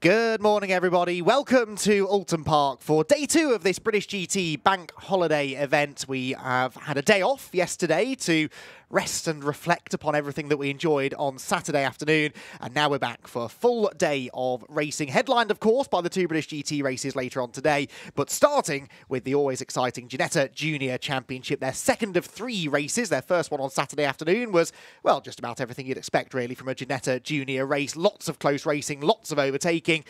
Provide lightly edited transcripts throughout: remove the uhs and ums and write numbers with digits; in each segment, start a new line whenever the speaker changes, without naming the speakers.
Good morning, everybody. Welcome to Oulton Park for day 2 of this British GT bank holiday event. We have had a day off yesterday to rest and reflect upon everything that we enjoyed on Saturday afternoon. And now we're back for a full day of racing, headlined, of course, by the 2 British GT races later on today. But starting with the always exciting Ginetta Junior Championship, their second of 3 races. Their first one on Saturday afternoon was, well, just about everything you'd expect, really, from a Ginetta Junior race. Lots of close racing, lots of overtaking,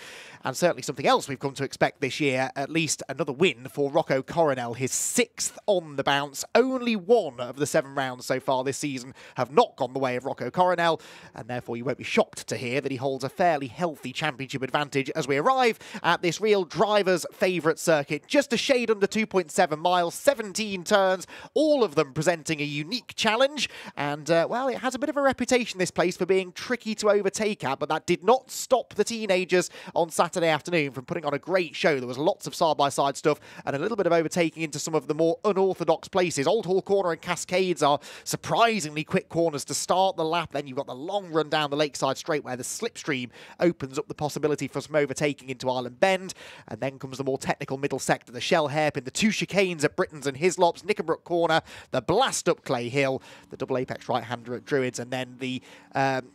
and certainly something else we've come to expect this year, at least another win for Rocco Coronel, his 6th on the bounce. Only 1 of the 7 rounds so far this season have not gone the way of Rocco Coronel, and therefore you won't be shocked to hear that he holds a fairly healthy championship advantage as we arrive at this real driver's favourite circuit. Just a shade under 2.7 miles, 17 turns, all of them presenting a unique challenge, and well, it has a bit of a reputation, this place, for being tricky to overtake at, but that did not stop the teenagers on Saturday afternoon from putting on a great show. There was lots of side-by-side stuff and a little bit of overtaking into some of the more unorthodox places. Old Hall Corner and Cascades are surprisingly quick corners to start the lap. Then you've got the long run down the Lakeside Straight where the slipstream opens up the possibility for some overtaking into Island Bend. And then comes the more technical middle sector, the Shell Hairpin, the 2 chicanes at Britons and Hislops, Knickerbrook Corner, the blast up Clay Hill, the double apex right-hander at Druids, and then the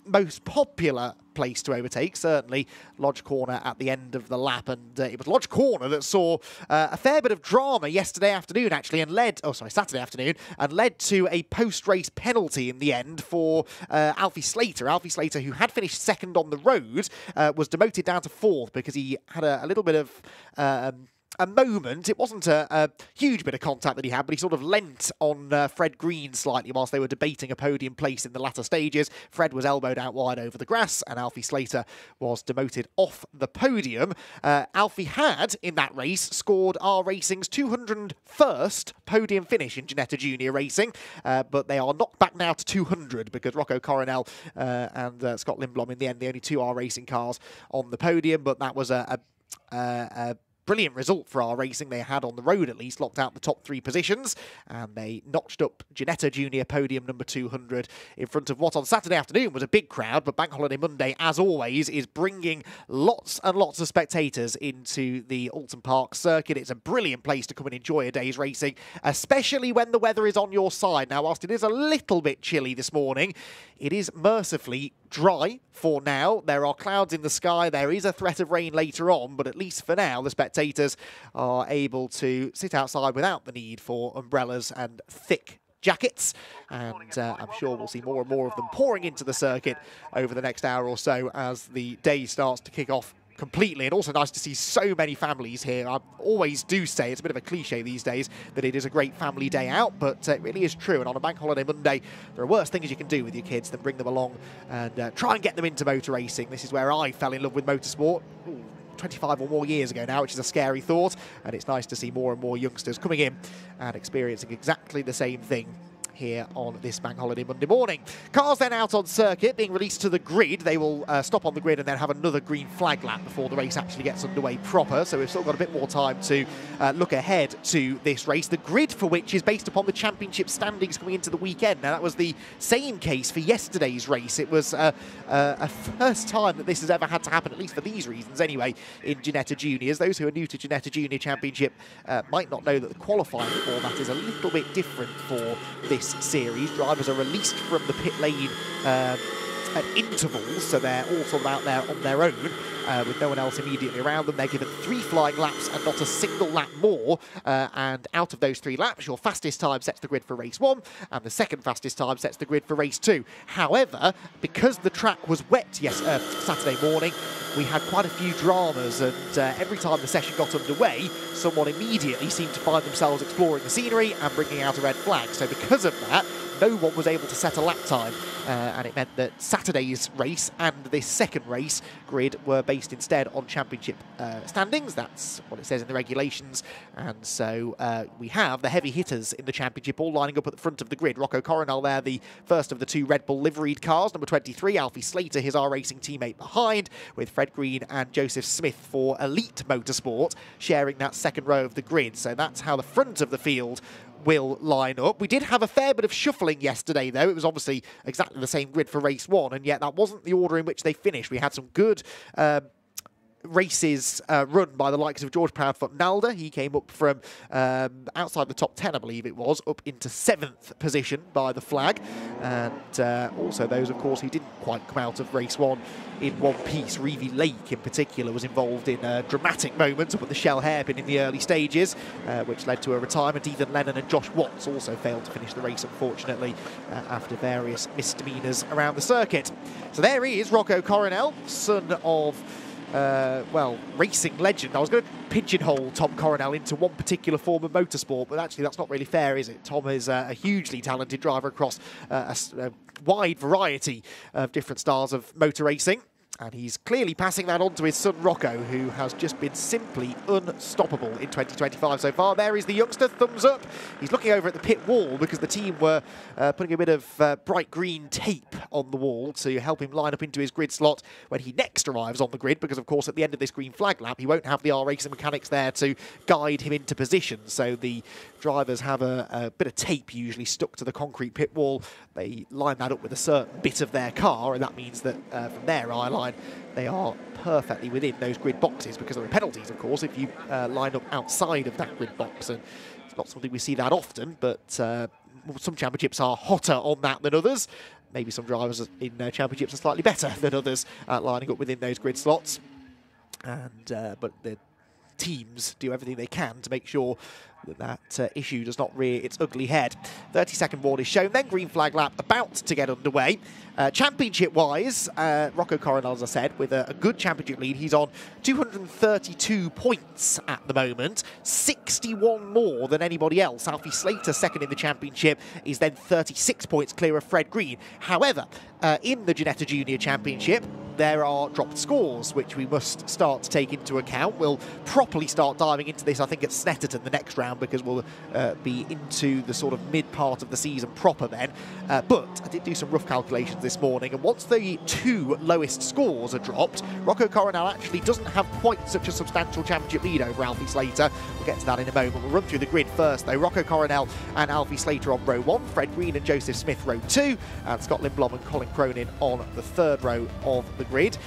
most popular place to overtake, certainly Lodge Corner at the end of the lap. And it was Lodge Corner that saw a fair bit of drama yesterday afternoon, actually, and Saturday afternoon, and led to a post-race penalty in the end for Alfie Slater. Alfie Slater, who had finished 2nd on the road, was demoted down to 4th because he had a little bit of a moment. It wasn't a huge bit of contact that he had, but he sort of leant on Fred Green slightly whilst they were debating a podium place in the latter stages. Fred was elbowed out wide over the grass, and Alfie Slater was demoted off the podium. Alfie had, in that race, scored our racing's 201st podium finish in Ginetta Junior racing, but they are knocked back now to 200 because Rocco Coronel and Scott Lindblom, in the end, the only 2 R racing cars on the podium. But that was a brilliant result for our racing. They had, on the road at least, locked out the top 3 positions, and they notched up Ginetta Junior podium number 200 in front of what on Saturday afternoon was a big crowd. But Bank Holiday Monday, as always, is bringing lots and lots of spectators into the Oulton Park circuit. It's a brilliant place to come and enjoy a day's racing, especially when the weather is on your side. Now, whilst it is a little bit chilly this morning, it is mercifully dry for now. There are clouds in the sky. There is a threat of rain later on, but at least for now, the spectators are able to sit outside without the need for umbrellas and thick jackets, and I'm sure we'll see more and more of them pouring into the circuit over the next hour or so as the day starts to kick off completely. And also nice to see so many families here. I always do say, it's a bit of a cliche these days, that it is a great family day out, but it really is true. And on a bank holiday Monday, there are worse things you can do with your kids than bring them along and try and get them into motor racing. This is where I fell in love with motorsport. 25 or more years ago now, which is a scary thought, and it's nice to see more and more youngsters coming in and experiencing exactly the same thing here on this bank holiday Monday morning. Cars then out on circuit, being released to the grid. They will stop on the grid and then have another green flag lap before the race actually gets underway proper. So we've still got a bit more time to look ahead to this race. The grid for which is based upon the championship standings coming into the weekend. Now, that was the same case for yesterday's race. It was a first time that this has ever had to happen, at least for these reasons anyway, in Ginetta Juniors. Those who are new to Ginetta Junior Championship might not know that the qualifying format is a little bit different for this series. Drivers are released from the pit lane at intervals, so they're all sort of out there on their own with no one else immediately around them. They're given 3 flying laps and not a single lap more, and out of those 3 laps, your fastest time sets the grid for race 1 and the second fastest time sets the grid for race 2. However, because the track was wet Saturday morning, we had quite a few dramas, and every time the session got underway, someone immediately seemed to find themselves exploring the scenery and bringing out a red flag. So because of that, no one was able to set a lap time, and it meant that Saturday's race and this second race grid were based instead on championship standings. That's what it says in the regulations, and so we have the heavy hitters in the championship all lining up at the front of the grid. Rocco Coronel there, the first of the 2 Red Bull liveried cars, number 23, Alfie Slater, his R Racing teammate behind, with Fred Green and Joseph Smith for Elite Motorsport sharing that second row of the grid. So that's how the front of the field will line up. We did have a fair bit of shuffling yesterday, though. It was obviously exactly the same grid for race 1, and yet that wasn't the order in which they finished. We had some good races run by the likes of George Proudfoot Nalder. He came up from outside the top 10, I believe it was, up into 7th position by the flag. And also those, of course, who didn't quite come out of race 1 in one piece. Reevy Lake, in particular, was involved in a dramatic moment up at the Shell hairpin in the early stages, which led to a retirement. Ethan Lennon and Josh Watts also failed to finish the race, unfortunately, after various misdemeanours around the circuit. So there he is, Rocco Coronel, son of well, racing legend. I was going to pigeonhole Tom Coronel into one particular form of motorsport, but actually that's not really fair, is it? Tom is a hugely talented driver across a wide variety of different styles of motor racing. And he's clearly passing that on to his son Rocco, who has just been simply unstoppable in 2025 so far. There is the youngster, thumbs up. He's looking over at the pit wall because the team were putting a bit of bright green tape on the wall to help him line up into his grid slot when he next arrives on the grid, because of course at the end of this green flag lap he won't have the R-Racing mechanics there to guide him into position. So the drivers have a bit of tape usually stuck to the concrete pit wall. They line that up with a certain bit of their car, and that means that from their eye line they are perfectly within those grid boxes, because there are penalties, of course, if you line up outside of that grid box. And it's not something we see that often, but some championships are hotter on that than others. Maybe some drivers in championships are slightly better than others at lining up within those grid slots. And but the teams do everything they can to make sure that issue does not rear its ugly head. 30-second warning is shown, then green flag lap about to get underway. Championship-wise, Rocco Coronel, as I said, with a good championship lead. He's on 232 points at the moment, 61 more than anybody else. Alfie Slater, second in the championship, is then 36 points clear of Fred Green. However, in the Ginetta Junior Championship, there are dropped scores, which we must start to take into account. We'll properly start diving into this, I think, at Snetterton the next round, because we'll be into the sort of mid-part of the season proper then. But I did do some rough calculations this morning, and once the 2 lowest scores are dropped, Rocco Coronel actually doesn't have quite such a substantial championship lead over Alfie Slater. We'll get to that in a moment. We'll run through the grid first, though. Rocco Coronel and Alfie Slater on row 1, Fred Green and Joseph Smith row 2, and Scott Lindblom and Colin Cronin on the 3rd row of the grid.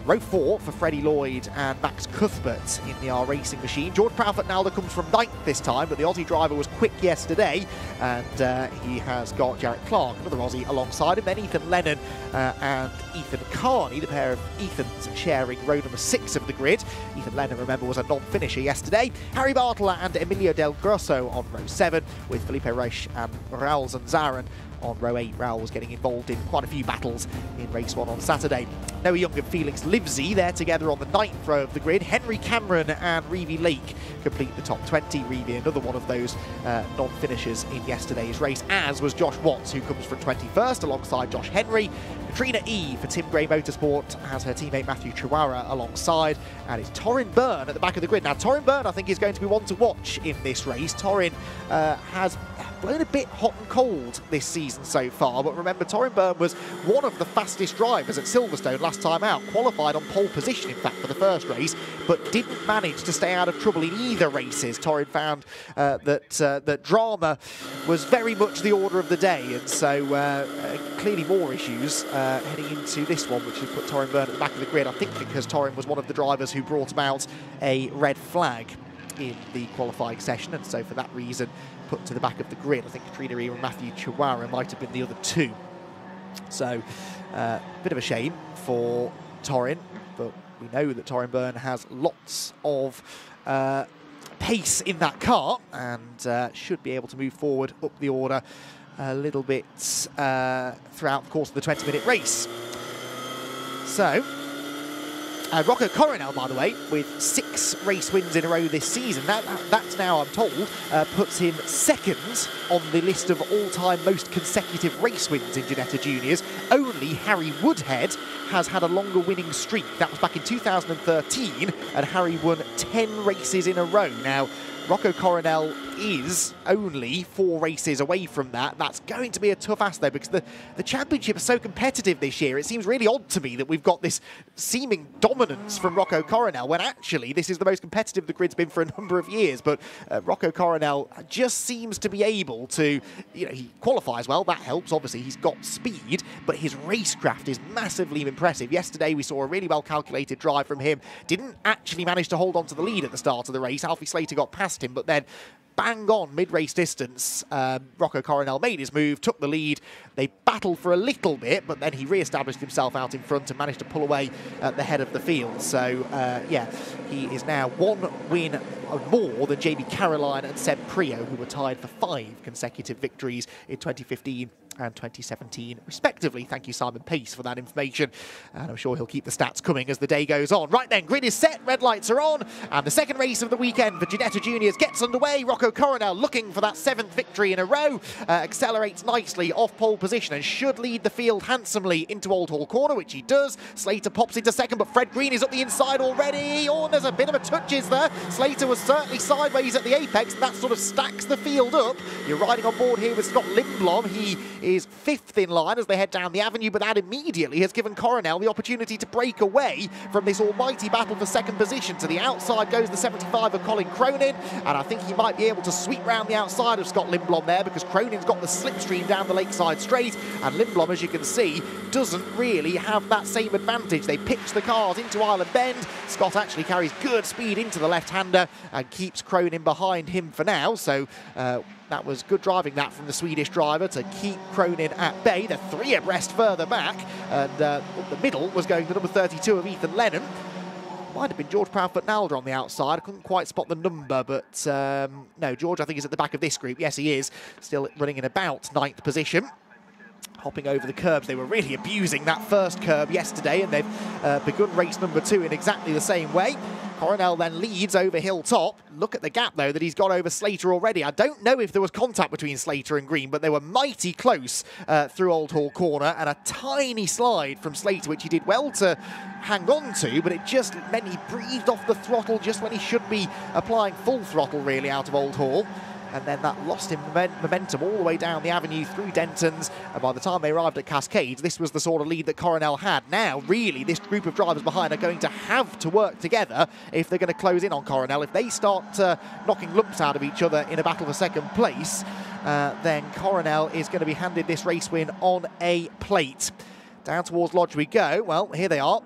Row 4 for Freddie Lloyd and Max Cuthbert in the R-Racing machine. George Proudfoot Nalder comes from 9th this time, but the Aussie driver was quick yesterday, and he has got Jarrett Clark, another Aussie, alongside him. Then Ethan Lennon and Ethan Carney, the pair of Ethans sharing row number 6 of the grid. Ethan Lennon, remember, was a non-finisher yesterday. Harry Bartler and Emilio Del Grosso on row 7, with Felipe Reich and Raul Zanzaran on row 8. Raul was getting involved in quite a few battles in race 1 on Saturday. Noah Young and Felix Livesey, they're together on the 9th row of the grid. Henry Cameron and Reevy Lake complete the top 20. Reevy, another one of those non-finishers in yesterday's race, as was Josh Watts, who comes from 21st alongside Josh Henry. Katrina E for Tim Gray Motorsport has her teammate Matthew Chihuahua alongside, and it's Torin Byrne at the back of the grid. Now, Torin Byrne, I think, is going to be one to watch in this race. Torin has blown a bit hot and cold this season so far, but remember, Torin Byrne was one of the fastest drivers at Silverstone last time out, qualified on pole position, in fact, for the first race, but didn't manage to stay out of trouble in either races. Torin found that drama was very much the order of the day, and so clearly more issues heading into this one, which has put Torin Byrne at the back of the grid, I think because Torin was one of the drivers who brought about a red flag in the qualifying session, and so for that reason put to the back of the grid. I think Katrina E and Matthew Chihuahua might have been the other 2. So bit of a shame for Torin, but we know that Torin Byrne has lots of pace in that car, and should be able to move forward up the order a little bit throughout the course of the 20-minute race. So Rocco Coronel, by the way, with 6 race wins in a row this season. That's now, I'm told, puts him 2nd on the list of all-time most consecutive race wins in Ginetta Juniors. Only Harry Woodhead has had a longer winning streak. That was back in 2013, and Harry won 10 races in a row. Now, Rocco Coronel is only 4 races away from that. That's going to be a tough ask, though, because the championship is so competitive this year. It seems really odd to me that we've got this seeming dominance from Rocco Coronel, when actually this is the most competitive the grid's been for a number of years. But Rocco Coronel just seems to be able to, he qualifies well. That helps, obviously. He's got speed, but his racecraft is massively impressive. Yesterday, we saw a really well-calculated drive from him. Didn't actually manage to hold on to the lead at the start of the race. Alfie Slater got past him, but then bang on mid-race distance, Rocco Coronel made his move, took the lead. They battled for a little bit, but then he re-established himself out in front and managed to pull away at the head of the field. So, yeah, he is now 1 win more than JB Caroline and Seb Prio, who were tied for 5 consecutive victories in 2015 and 2017, respectively. Thank you, Simon Pace, for that information. And I'm sure he'll keep the stats coming as the day goes on. Right then, grid is set, red lights are on, and the second race of the weekend for Ginetta Juniors gets underway. Rocco Coronel looking for that 7th victory in a row, accelerates nicely off pole position and should lead the field handsomely into Old Hall Corner, which he does. Slater pops into second, but Fred Green is up the inside already. Oh, there's a bit of a touches there. Slater was certainly sideways at the apex, and that sort of stacks the field up. You're riding on board here with Scott Lindblom. He is 5th in line as they head down the avenue, but that immediately has given Coronel the opportunity to break away from this almighty battle for second position. To the outside goes the 75 of Colin Cronin, and I think he might be able to sweep round the outside of Scott Lindblom there, because Cronin's got the slipstream down the Lakeside Straight, and Lindblom, as you can see, doesn't really have that same advantage. They pitch the cars into Island Bend. Scott actually carries good speed into the left-hander and keeps Cronin behind him for now, so that was good driving that from the Swedish driver to keep Cronin at bay. They're 3 abreast further back, and up the middle was going the number 32 of Ethan Lennon. Might have been George Proudfoot-Nalder on the outside. I couldn't quite spot the number, but no, George, I think, is at the back of this group. Yes, he is. Still running in about 9th position. Hopping over the curbs. They were really abusing that first curb yesterday, and they've begun race number 2 in exactly the same way. Coronel then leads over Hilltop. Look at the gap, though, that he's got over Slater already. I don't know if there was contact between Slater and Green, but they were mighty close through Old Hall Corner, and a tiny slide from Slater, which he did well to hang on to, but it just meant he breathed off the throttle just when he should be applying full throttle, really, out of Old Hall. And then that lost him momentum all the way down the avenue through Denton's. And by the time they arrived at Cascades, this was the sort of lead that Coronel had. Now, really, this group of drivers behind are going to have to work together if they're going to close in on Coronel. If they start knocking lumps out of each other in a battle for second place, then Coronel is going to be handed this race win on a plate. Down towards Lodge we go. Well, here they are,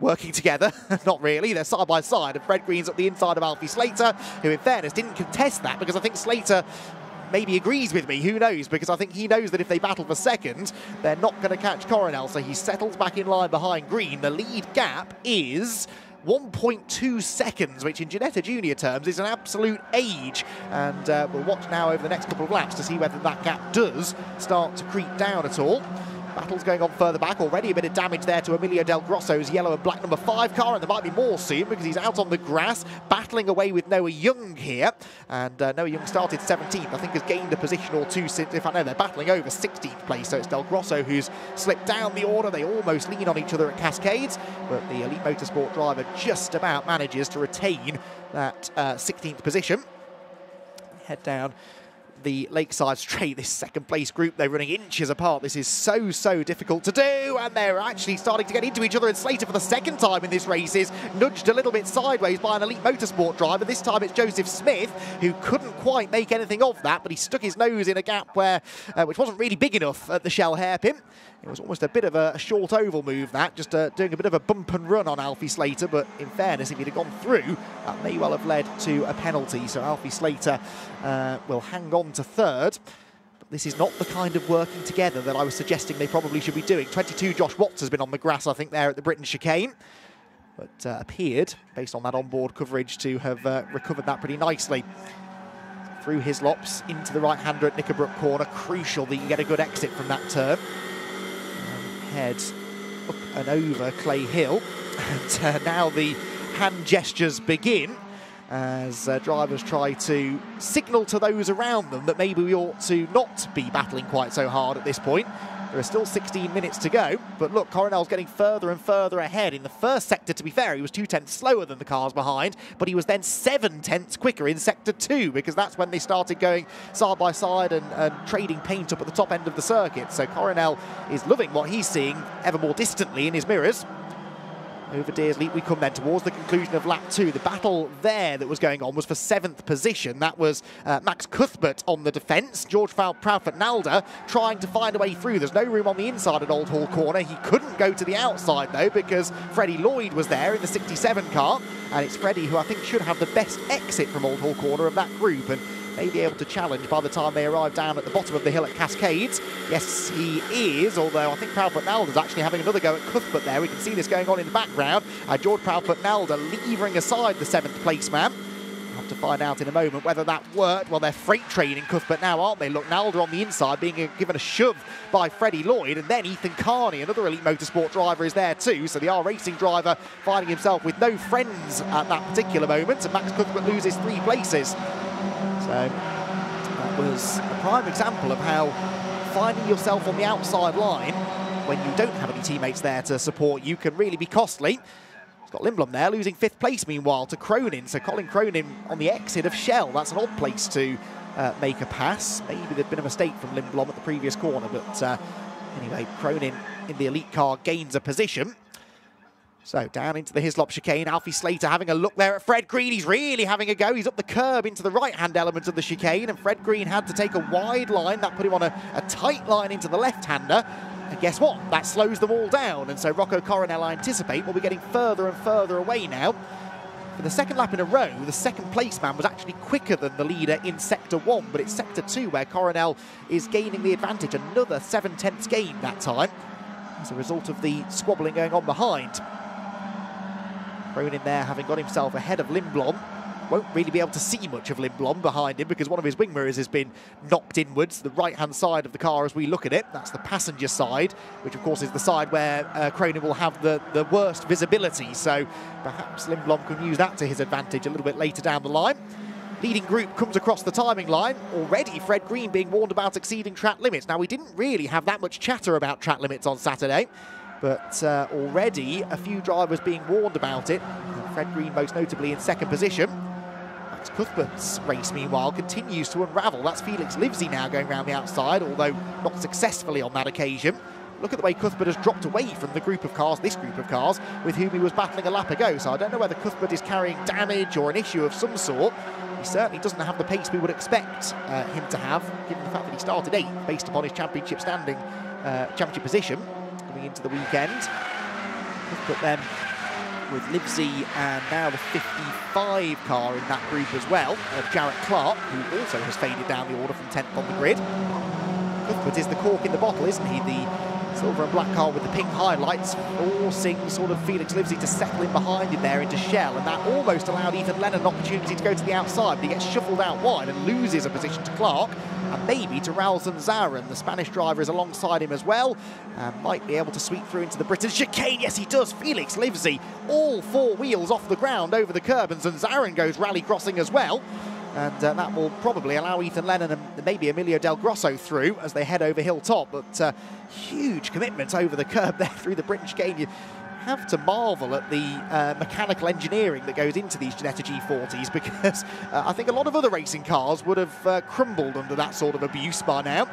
working together. Not really, they're side by side. And Fred Green's up the inside of Alfie Slater, who in fairness didn't contest that, because I think Slater maybe agrees with me, who knows, because I think he knows that if they battle for second, they're not going to catch Coronel. So he settles back in line behind Green. The lead gap is 1.2 seconds, which in Ginetta Junior terms is an absolute age. And we'll watch now over the next couple of laps to see whether that gap does start to creep down at all. Battle's going on further back. Already a bit of damage there to Emilio Del Grosso's yellow and black number 5 car, and there might be more soon because he's out on the grass, battling away with Noah Young here. And Noah Young started 17th. I think has gained a position or two since, if I know, they're battling over 16th place. So it's Del Grosso who's slipped down the order. They almost lean on each other at Cascades, but the Elite Motorsport driver just about manages to retain that 16th position. Head down the Lakeside Straight, this second place group, they're running inches apart. This is so difficult to do, and they're actually starting to get into each other. And Slater, for the second time in this race, is nudged a little bit sideways by an Elite Motorsport driver. This time it's Joseph Smith, who couldn't quite make anything of that, but he stuck his nose in a gap where which wasn't really big enough at the Shell hairpin. It was almost a bit of a short oval move, that, just doing a bit of a bump and run on Alfie Slater, but in fairness, if he'd have gone through, that may well have led to a penalty. So Alfie Slater will hang on to third. But this is not the kind of working together that I was suggesting they probably should be doing. 22 Josh Watts has been on the grass, I think, there at the Britain chicane, but appeared, based on that onboard coverage, to have recovered that pretty nicely. Through Hislops into the right-hander at Knickerbrook Corner. Crucial that you get a good exit from that turn. Head up and over Clay Hill, and now the hand gestures begin as drivers try to signal to those around them that maybe we ought to not be battling quite so hard at this point. There are still 16 minutes to go, but look, Coronel's getting further and further ahead. In the first sector, to be fair, he was 2/10 slower than the cars behind, but he was then 7/10 quicker in sector 2, because that's when they started going side by side and trading paint up at the top end of the circuit. So Coronel is loving what he's seeing ever more distantly in his mirrors. Over Deers Leap we come then towards the conclusion of lap 2. The battle there that was going on was for 7th position. That was Max Cuthbert on the defence. George Proudfoot Nalder trying to find a way through. There's no room on the inside at Old Hall Corner. He couldn't go to the outside though, because Freddie Lloyd was there in the 67 car. And it's Freddie who I think should have the best exit from Old Hall Corner of that group, and may be able to challenge by the time they arrive down at the bottom of the hill at Cascades. Yes, he is, although I think Proudfoot Nalder's actually having another go at Cuthbert there. We can see this going on in the background. George Proudfoot Nalder levering aside the 7th place man. We'll have to find out in a moment whether that worked. Well, they're freight training Cuthbert now, aren't they? Look, Nalder on the inside being given a shove by Freddie Lloyd, and then Ethan Carney, another Elite Motorsport driver, is there too. So the R Racing driver finding himself with no friends at that particular moment, and Max Cuthbert loses 3 places. So that was a prime example of how finding yourself on the outside line when you don't have any teammates there to support you can really be costly. It's got Lindblom there losing 5th place meanwhile to Cronin. So Colin Cronin on the exit of Shell. That's an odd place to make a pass. Maybe there'd been a mistake from Lindblom at the previous corner, but anyway, Cronin in the elite car gains a position. So down into the Hislop chicane, Alfie Slater having a look there at Fred Green. He's really having a go. He's up the curb into the right-hand element of the chicane, and Fred Green had to take a wide line. That put him on a tight line into the left-hander. And guess what? That slows them all down. And so Rocco Coronel, I anticipate, will be getting further and further away now. For the 2nd lap in a row, the 2nd place man was actually quicker than the leader in Sector 1, but it's Sector 2 where Coronel is gaining the advantage. Another 7/10 gain that time as a result of the squabbling going on behind. Cronin there having got himself ahead of Lindblom. Won't really be able to see much of Lindblom behind him because one of his wing mirrors has been knocked inwards, the right-hand side of the car as we look at it. That's the passenger side, which of course is the side where Cronin will have the worst visibility. So perhaps Lindblom can use that to his advantage a little bit later down the line. Leading group comes across the timing line. Already Fred Green being warned about exceeding track limits. Now, we didn't really have that much chatter about track limits on Saturday, but already a few drivers being warned about it. Fred Green most notably in 2nd position. Max Cuthbert's race, meanwhile, continues to unravel. That's Felix Livesey now going around the outside, although not successfully on that occasion. Look at the way Cuthbert has dropped away from the group of cars, this group of cars, with whom he was battling a lap ago. So I don't know whether Cuthbert is carrying damage or an issue of some sort. He certainly doesn't have the pace we would expect him to have, given the fact that he started 8th, based upon his championship standing, championship position coming into the weekend. Cuthbert then with Livesey and now the 55 car in that group as well, of Jarrett Clark, who also has faded down the order from 10th on the grid. Cuthbert is the cork in the bottle, isn't he? The silver and black car with the pink highlights, forcing sort of Felix Livesey to settle in behind him there into Shell, and that almost allowed Ethan Lennon an opportunity to go to the outside, but he gets shuffled out wide and loses a position to Clark, and maybe to Raul Zanzaran. The Spanish driver is alongside him as well, and might be able to sweep through into the British chicane. Yes, he does. Felix Livesey, all 4 wheels off the ground over the curb, and Zanzaran goes rally crossing as well. And that will probably allow Ethan Lennon and maybe Emilio Del Grosso through as they head over Hilltop. But huge commitment over the curb there through the British chicane. You have to marvel at the mechanical engineering that goes into these Ginetta G40s, because I think a lot of other racing cars would have crumbled under that sort of abuse by now.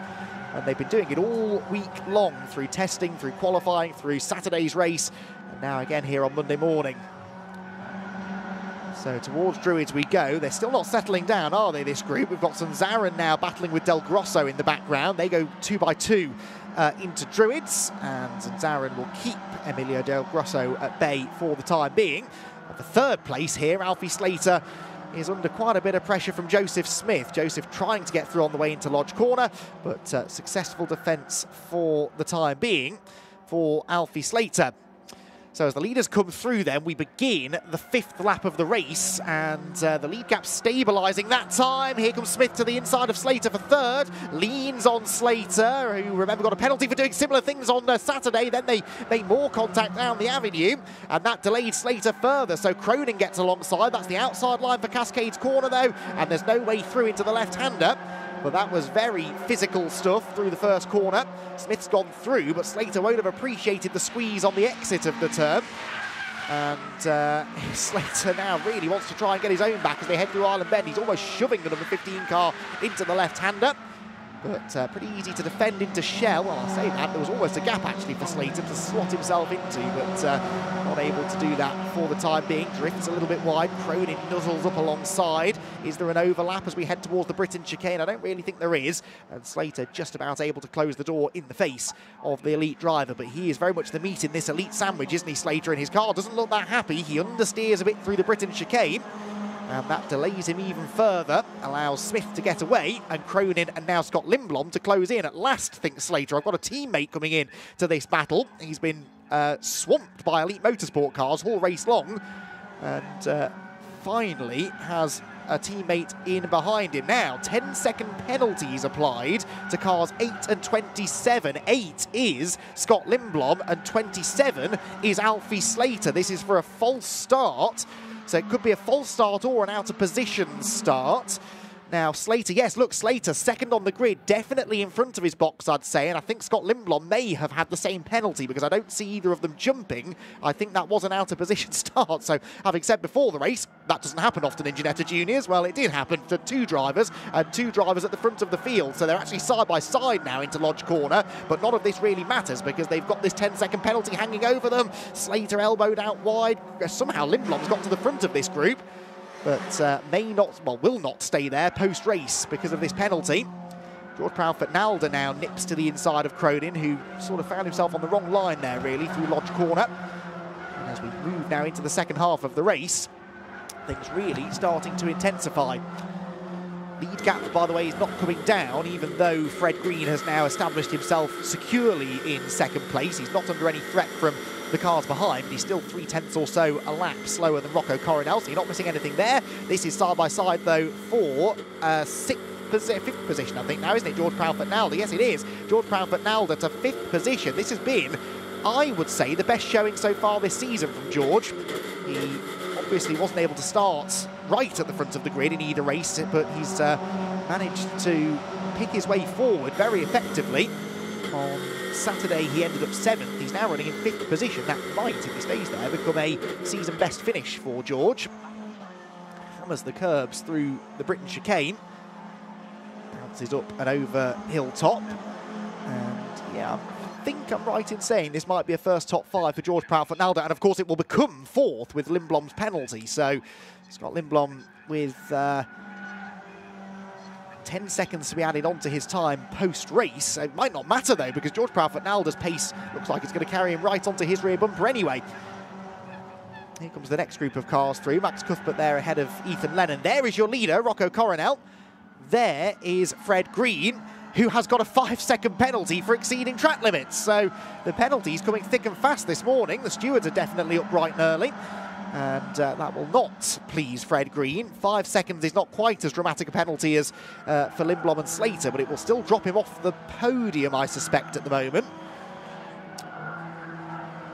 And they've been doing it all week long through testing, through qualifying, through Saturday's race, and now again here on Monday morning. So towards Druids we go. They're still not settling down, are they, this group? We've got Zanzaran now battling with Del Grosso in the background. They go 2 by 2 into Druids, and Zanzaran will keep Emilio Del Grosso at bay for the time being. At the 3rd place here, Alfie Slater is under quite a bit of pressure from Joseph Smith. Joseph trying to get through on the way into Lodge Corner, but successful defence for the time being for Alfie Slater. So as the leaders come through then, we begin the 5th lap of the race, and the lead gap stabilising that time. Here comes Smith to the inside of Slater for 3rd, leans on Slater, who, remember, got a penalty for doing similar things on Saturday. Then they made more contact down the avenue, and that delayed Slater further. So Cronin gets alongside. That's the outside line for Cascades Corner, though, and there's no way through into the left-hander. But that was very physical stuff through the first corner. Smith's gone through, but Slater won't have appreciated the squeeze on the exit of the turn. And Slater now really wants to try and get his own back as they head through Island Bend. He's almost shoving the number 15 car into the left-hander. But pretty easy to defend into Shell. Well, I'll say that. There was almost a gap, actually, for Slater to slot himself into, but not able to do that for the time being. Drifts a little bit wide. Cronin nuzzles up alongside. Is there an overlap as we head towards the Britain chicane? I don't really think there is. And Slater just about able to close the door in the face of the elite driver. But he is very much the meat in this elite sandwich, isn't he, Slater? And his car doesn't look that happy. He understeers a bit through the Britain chicane. And that delays him even further, allows Smith to get away, and Cronin and now Scott Lindblom to close in. At last, thinks Slater, I've got a teammate coming in to this battle. He's been swamped by elite motorsport cars all race long, and finally has a teammate in behind him. Now, 10-second penalties applied to cars 8 and 27. 8 is Scott Lindblom, and 27 is Alfie Slater. This is for a false start. So it could be a false start or an out-of-position start. Now, Slater, yes, look, Slater, second on the grid, definitely in front of his box, I'd say, and I think Scott Lindblom may have had the same penalty because I don't see either of them jumping. I think that was an out-of-position start. So, having said before the race, that doesn't happen often in Ginetta Juniors. Well, it did happen to two drivers, and two drivers at the front of the field. So they're actually side by side now into Lodge Corner, but none of this really matters because they've got this 10-second penalty hanging over them. Slater elbowed out wide. Somehow Lindblom's got to the front of this group, but will not stay there post-race because of this penalty. George Proudfoot Nalder now nips to the inside of Cronin, who sort of found himself on the wrong line there, really, through Lodge Corner. And as we move now into the second half of the race, things really starting to intensify. Lead gap, by the way, is not coming down, even though Fred Green has now established himself securely in second place. He's not under any threat from the cars behind, but he's still 3/10 or so a lap slower than Rocco Coronel, so you're not missing anything there. This is side-by-side, though, for fifth position, I think now, isn't it, George Proudfoot Nalder? Yes, it is. George Proudfoot Nalder to fifth position. This has been, I would say, the best showing so far this season from George. He obviously wasn't able to start right at the front of the grid in either race, but he's managed to pick his way forward very effectively. On Saturday, he ended up 7th. He's now running in 5th position. That might, if he stays there, become a season best finish for George. Hammers the curbs through the Britain chicane. Bounces up and over Hilltop. And yeah, I think I'm right in saying this might be a first top 5 for George Proudfoot Nalder. And of course, it will become 4th with Lindblom's penalty. So Scott Lindblom with 10 seconds to be added onto his time post-race. It might not matter, though, because George Proudfoot Nalder's pace looks like it's going to carry him right onto his rear bumper anyway. Here comes the next group of cars through. Max Cuthbert there ahead of Ethan Lennon. There is your leader, Rocco Coronel. There is Fred Green, who has got a 5-second penalty for exceeding track limits. So the penalty's coming thick and fast this morning. The stewards are definitely up bright and early. And that will not please Fred Green. 5 seconds is not quite as dramatic a penalty as for Lindblom and Slater, but it will still drop him off the podium, I suspect, at the moment.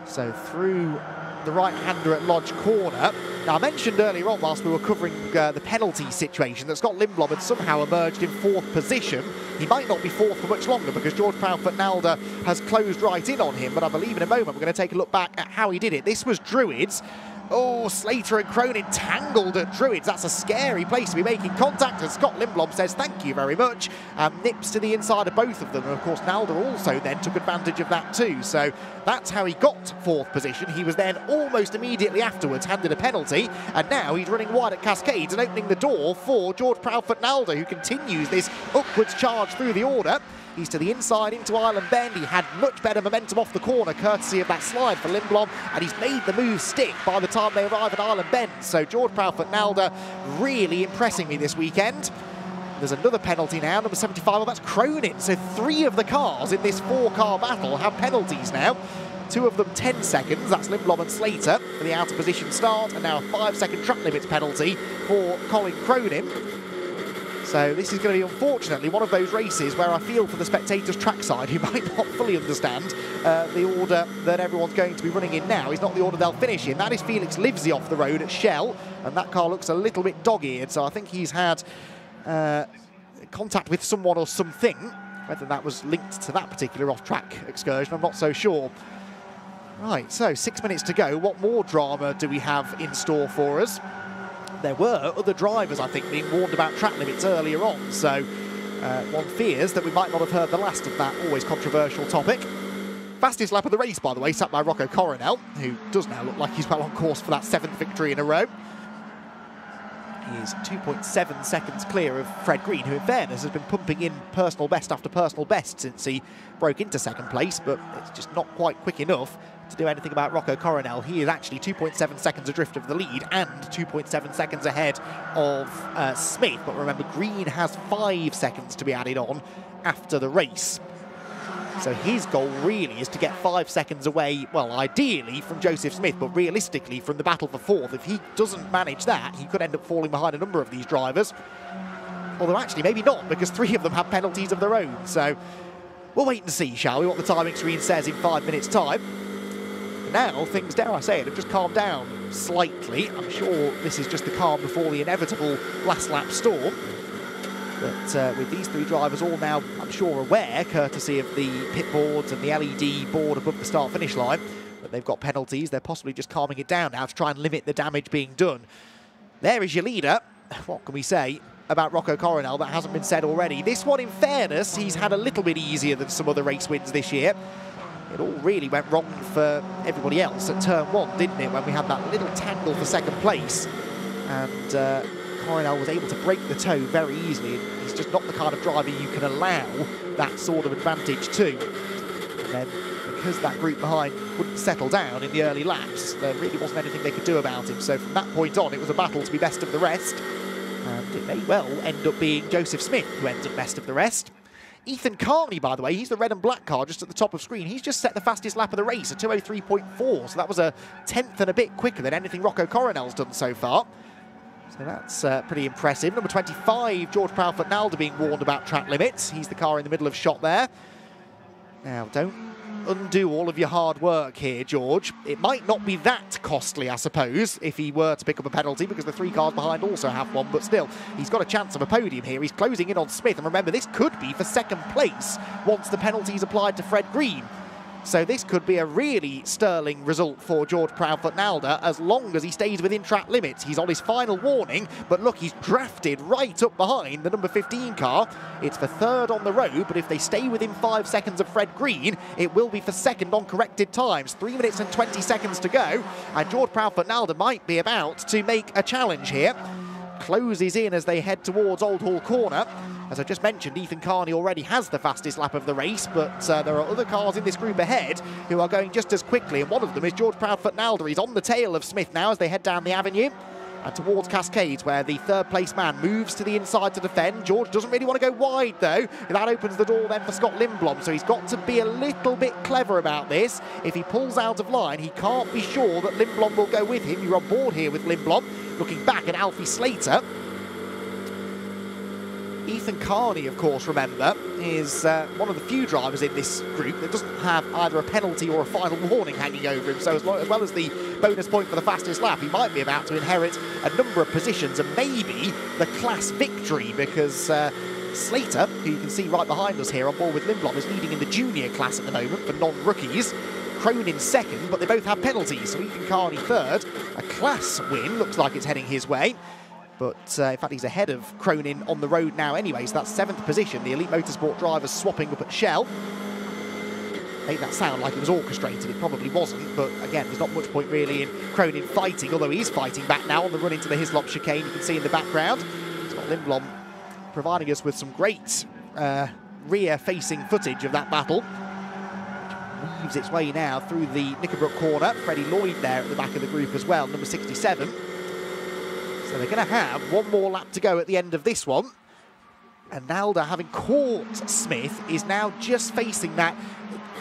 So through the right-hander at Lodge Corner. Now, I mentioned earlier on, whilst we were covering the penalty situation, that Scott Lindblom had somehow emerged in 4th position. He might not be 4th for much longer because George Proudfoot Nalder has closed right in on him, but I believe in a moment we're going to take a look back at how he did it. This was Druids. Oh, Slater and Cronin tangled at Druids. That's a scary place to be making contact. And Scott Lindblom says thank you very much and nips to the inside of both of them. And of course, Nalder also then took advantage of that too. So that's how he got 4th position. He was then almost immediately afterwards handed a penalty. And now he's running wide at Cascades and opening the door for George Proudfoot Nalder, who continues this upwards charge through the order. He's to the inside into Island Bend. He had much better momentum off the corner, courtesy of that slide for Lindblom, and he's made the move stick by the time they arrive at Island Bend. So George Proudfoot Nalder really impressing me this weekend. There's another penalty now, number 75, well, that's Cronin. So 3 of the cars in this 4-car battle have penalties now. 2 of them 10 seconds, that's Lindblom and Slater for the out-of-position start, and now a 5-second track limits penalty for Colin Cronin. So this is going to be, unfortunately, one of those races where I feel for the spectators trackside who might not fully understand the order that everyone's going to be running in now is not the order they'll finish in. That is Felix Livesey off the road at Shell, and that car looks a little bit dog-eared, so I think he's had contact with someone or something. Whether that was linked to that particular off-track excursion, I'm not so sure. Right, so 6 minutes to go. What more drama do we have in store for us? There were other drivers, I think, being warned about track limits earlier on, so one fears that we might not have heard the last of that always controversial topic. Fastest lap of the race, by the way, sat by Rocco Coronel, who does now look like he's well on course for that 7th victory in a row. He is 2.7 seconds clear of Fred Green, who in fairness has been pumping in personal best after personal best since he broke into 2nd place, but it's just not quite quick enough to do anything about Rocco Coronel. He is actually 2.7 seconds adrift of the lead and 2.7 seconds ahead of Smith, but remember, Green has 5 seconds to be added on after the race. So his goal really is to get 5 seconds away, well, ideally from Joseph Smith, but realistically from the battle for 4th. If he doesn't manage that, he could end up falling behind a number of these drivers. Although actually, maybe not, because 3 of them have penalties of their own. So we'll wait and see, shall we, what the timing screen says in 5 minutes' time. But now, things, dare I say it, have just calmed down slightly. I'm sure this is just the calm before the inevitable last lap storm. But with these 3 drivers all now, I'm sure, aware, courtesy of the pit boards and the LED board above the start-finish line, that they've got penalties. They're possibly just calming it down now to try and limit the damage being done. There is your leader. What can we say about Rocco Coronel that hasn't been said already? This one, in fairness, he's had a little bit easier than some other race wins this year. It all really went wrong for everybody else at turn 1, didn't it, when we had that little tangle for 2nd place. And Coronel was able to break the toe very easily. He's just not the kind of driver you can allow that sort of advantage to. And then, because that group behind wouldn't settle down in the early laps, there really wasn't anything they could do about him. So from that point on, it was a battle to be best of the rest. And it may well end up being Joseph Smith who ends up best of the rest. Ethan Carney, by the way, he's the red and black car just at the top of screen. He's just set the fastest lap of the race at 2:03.4, so that was a 10th and a bit quicker than anything Rocco Coronel's done so far. So that's pretty impressive. Number 25, George Proudfoot-Nalder, being warned about track limits. He's the car in the middle of shot there. Now, don't undo all of your hard work here, George. It might not be that costly, I suppose, if he were to pick up a penalty, because the 3 cars behind also have one, but still, he's got a chance of a podium here. He's closing in on Smith, and remember, this could be for 2nd place once the penalty's applied to Fred Green. So this could be a really sterling result for George Proudfoot-Nalder as long as he stays within track limits. He's on his final warning, but look, he's drafted right up behind the number 15 car. It's for 3rd on the road, but if they stay within 5 seconds of Fred Green, it will be for 2nd on corrected times. 3 minutes and 20 seconds to go, and George Proudfoot-Nalder might be about to make a challenge here. Closes in as they head towards Old Hall Corner. As I just mentioned, Ethan Carney already has the fastest lap of the race, but there are other cars in this group ahead who are going just as quickly, and one of them is George Proudfoot-Nalder. He's on the tail of Smith now as they head down the avenue and towards Cascades, where the 3rd place man moves to the inside to defend. George doesn't really want to go wide, though. That opens the door then for Scott Lindblom, so he's got to be a little bit clever about this. If he pulls out of line, he can't be sure that Lindblom will go with him. You're on board here with Lindblom. Looking back at Alfie Slater. Ethan Carney, of course, remember, is one of the few drivers in this group that doesn't have either a penalty or a final warning hanging over him. So as well as the bonus point for the fastest lap, he might be about to inherit a number of positions and maybe the class victory, because Slater, who you can see right behind us here on board with Lindblom, is leading in the junior class at the moment for non-rookies. Cronin 2nd, but they both have penalties, so Ethan Carney 3rd. A class win, looks like it's heading his way. But in fact, he's ahead of Cronin on the road now anyway, so that's 7th position. The Elite Motorsport drivers swapping up at Shell. Made that sound like it was orchestrated. It probably wasn't, but again, there's not much point really in Cronin fighting, although he's fighting back now on the run into the Hislop chicane, you can see in the background. Scott Lindblom providing us with some great rear-facing footage of that battle. Weaves its way now through the Knickerbrook corner. Freddie Lloyd there at the back of the group as well, number 67. So they're going to have one more lap to go at the end of this one. And Nalder, having caught Smith, is now just facing that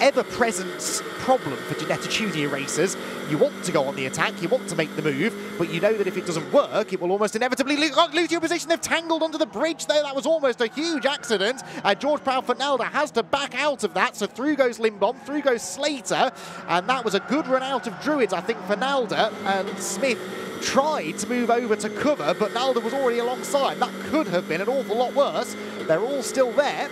ever-present problem for Ginetta Junior racers. You want to go on the attack, you want to make the move, but you know that if it doesn't work, it will almost inevitably lose your position. They've tangled under the bridge, though. That was almost a huge accident. And George Proudfoot-Nalder has to back out of that, so through goes Lindblom, through goes Slater, and that was a good run out of Druids, I think, for Nalder. And Smith tried to move over to cover, but Nalda was already alongside. That could have been an awful lot worse. They're all still there.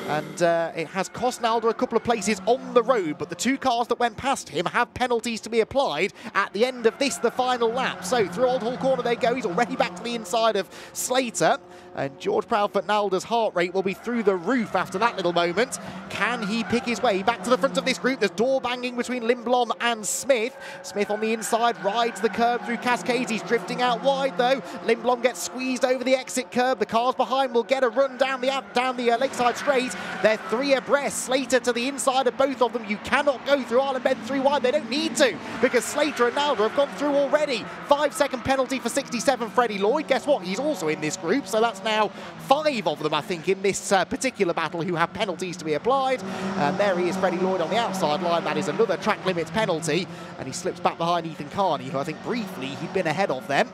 And it has cost Nalda a couple of places on the road, but the two cars that went past him have penalties to be applied at the end of this, the final lap. So through Old Hall Corner they go. He's already back to the inside of Slater. And George Proudfoot Nalda's heart rate will be through the roof after that little moment. Can he pick his way back to the front of this group? There's door banging between Lindblom and Smith. Smith on the inside rides the curb through Cascades. He's drifting out wide though. Lindblom gets squeezed over the exit curb. The cars behind will get a run down the Lakeside Straight. They're three abreast. Slater to the inside of both of them. You cannot go through Island Bend 3 wide. They don't need to, because Slater and Nalda have gone through already. 5-second penalty for 67 Freddie Lloyd. Guess what? He's also in this group, so that's now 5 of them, I think, in this particular battle who have penalties to be applied. And there he is, Freddie Lloyd on the outside line. That is another track limits penalty, and he slips back behind Ethan Carney, who I think briefly he'd been ahead of them.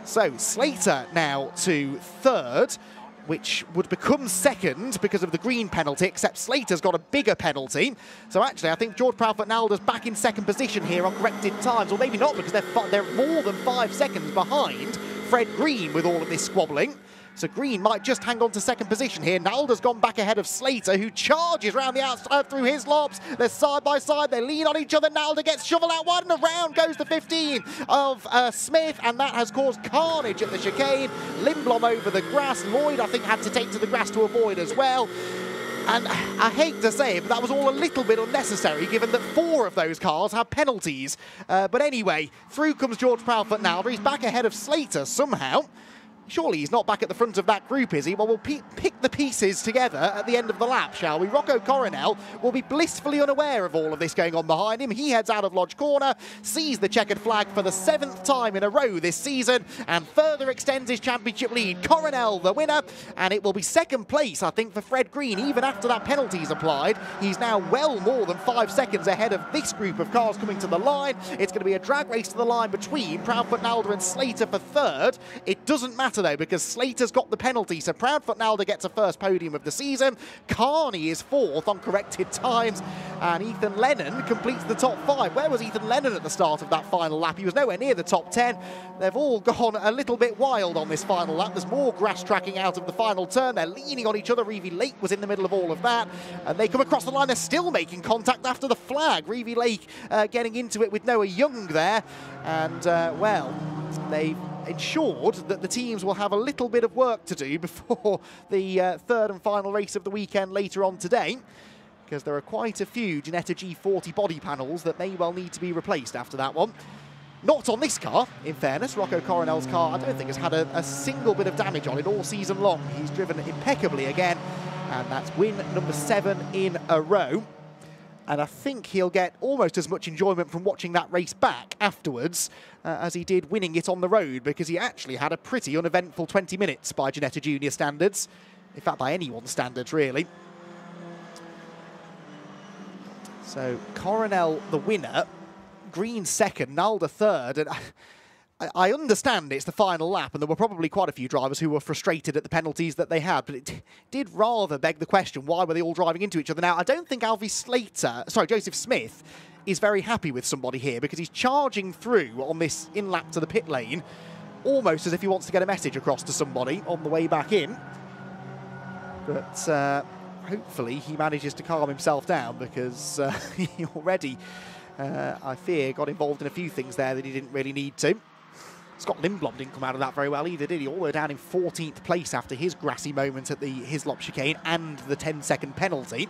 So Slater now to third, which would become second because of the green penalty, except Slater's got a bigger penalty. So actually, I think George Proudfoot Nalda's back in second position here on corrected times, or maybe not, because they're more than 5 seconds behind Fred Green with all of this squabbling. So Green might just hang on to second position here. Nalda's gone back ahead of Slater, who charges round the outside through his lobs. They're side by side. They lean on each other. Nalda gets shoveled out wide, and around goes the 15 of Smith, and that has caused carnage at the chicane. Lindblom over the grass. Lloyd, I think, had to take to the grass to avoid as well. And I hate to say it, but that was all a little bit unnecessary, given that 4 of those cars have penalties. But anyway, through comes George Proudfoot Nalda. He's back ahead of Slater somehow. Surely he's not back at the front of that group, is he? Well, we'll pick the pieces together at the end of the lap, shall we? Rocco Coronel will be blissfully unaware of all of this going on behind him. He heads out of Lodge Corner, sees the checkered flag for the 7th time in a row this season, and further extends his championship lead. Coronel the winner, and it will be second place, I think, for Fred Green. Even after that penalty's applied, he's now well more than 5 seconds ahead of this group of cars coming to the line. It's going to be a drag race to the line between Proudfoot Nalda and Slater for third. It doesn't matter though, because Slater's got the penalty, so Proudfoot Nalda gets a first podium of the season. Carney is 4th on corrected times, and Ethan Lennon completes the top 5. Where was Ethan Lennon at the start of that final lap? He was nowhere near the top 10. They've all gone a little bit wild on this final lap. There's more grass tracking out of the final turn. They're leaning on each other. Reevy Lake was in the middle of all of that, and they come across the line. They're still making contact after the flag. Reevy Lake getting into it with Noah Young there, and well, they've ensured that the teams will have a little bit of work to do before the third and final race of the weekend later on today, because there are quite a few Ginetta G40 body panels that may well need to be replaced after that one. Not on this car, in fairness. Rocco Coronel's car, I don't think, has had a single bit of damage on it all season long. He's driven impeccably again, and that's win number 7 in a row. And I think he'll get almost as much enjoyment from watching that race back afterwards as he did winning it on the road, because he actually had a pretty uneventful 20 minutes by Ginetta Junior standards. In fact, by anyone's standards, really. So Coronel the winner, Green second, Nalda third. And I understand it's the final lap, and there were probably quite a few drivers who were frustrated at the penalties that they had, but it did rather beg the question, why were they all driving into each other? Now, I don't think Joseph Smith is very happy with somebody here, because he's charging through on this in-lap to the pit lane, almost as if he wants to get a message across to somebody on the way back in. But hopefully he manages to calm himself down, because he already, I fear, got involved in a few things there that he didn't really need to. Scott Lindblom didn't come out of that very well either, did he? All the way down in 14th place after his grassy moment at the Hislop chicane and the 10-second penalty.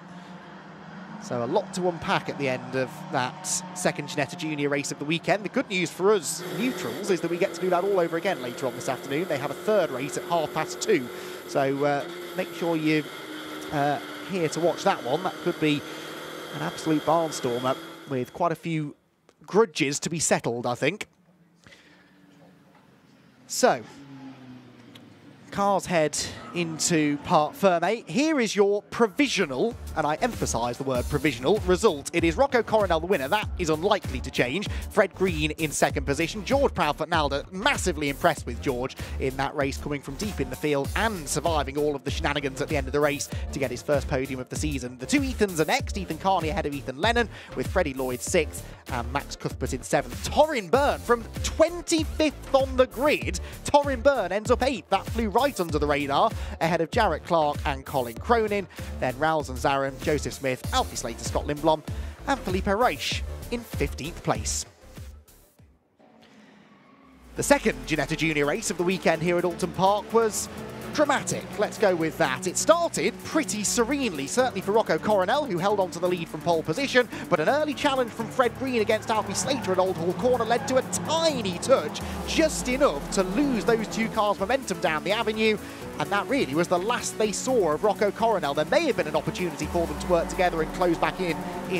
So a lot to unpack at the end of that second Ginetta Junior race of the weekend. The good news for us neutrals is that we get to do that all over again later on this afternoon. They have a third race at 2:30. So make sure you're here to watch that one. That could be an absolute barnstormer with quite a few grudges to be settled, I think. So, cars head into Parc Fermé. Here is your provisional, and I emphasise the word provisional, result. It is Rocco Coronel the winner. That is unlikely to change. Fred Green in second position. George Proudfoot-Nalder, massively impressed with George in that race, coming from deep in the field and surviving all of the shenanigans at the end of the race to get his first podium of the season. The two Ethans are next. Ethan Carney ahead of Ethan Lennon, with Freddie Lloyd 6th and Max Cuthbert in 7th. Torrin Byrne from 25th on the grid. Torrin Byrne ends up 8th. That flew right under the radar, ahead of Jarrett Clark and Colin Cronin. Then Rouse and Zarin, Joseph Smith, Alfie Slater, Scott Lindblom, and Felipe Reich in 15th place. The second Ginetta Junior race of the weekend here at Oulton Park was dramatic. Let's go with that. It started pretty serenely, certainly for Rocco Coronel, who held on to the lead from pole position, but an early challenge from Fred Green against Alfie Slater at Old Hall Corner led to a tiny touch, just enough to lose those two cars' momentum down the avenue, and that really was the last they saw of Rocco Coronel. There may have been an opportunity for them to work together and close back in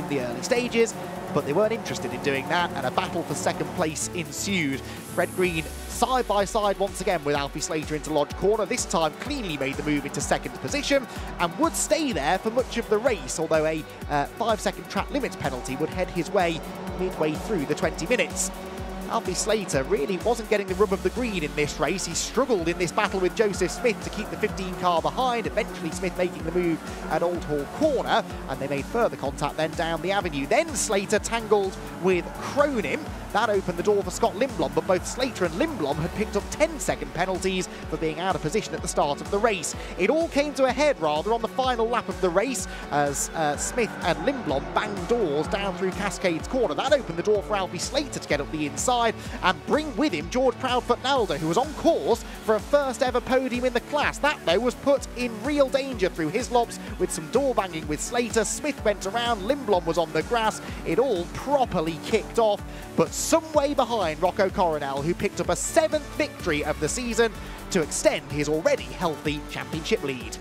the early stages, but they weren't interested in doing that, and a battle for second place ensued. Fred Green side by side once again with Alfie Slater into Lodge Corner, this time cleanly made the move into second position and would stay there for much of the race, although a 5-second track limits penalty would head his way midway through the 20 minutes. Alfie Slater really wasn't getting the rub of the green in this race. He struggled in this battle with Joseph Smith to keep the 15 car behind, eventually Smith making the move at Old Hall Corner, and they made further contact then down the avenue. Then Slater tangled with Cronin. That opened the door for Scott Lindblom, but both Slater and Lindblom had picked up 10-second penalties for being out of position at the start of the race. It all came to a head, rather, on the final lap of the race as Smith and Lindblom banged doors down through Cascades Corner. That opened the door for Alfie Slater to get up the inside and bring with him George Proudfoot-Nalder, who was on course for a first ever podium in the class. That, though, was put in real danger through his lobs with some door banging with Slater. Smith went around, Lindblom was on the grass. It all properly kicked off, but some way behind Rocco Coronel, who picked up a 7th victory of the season to extend his already healthy championship lead.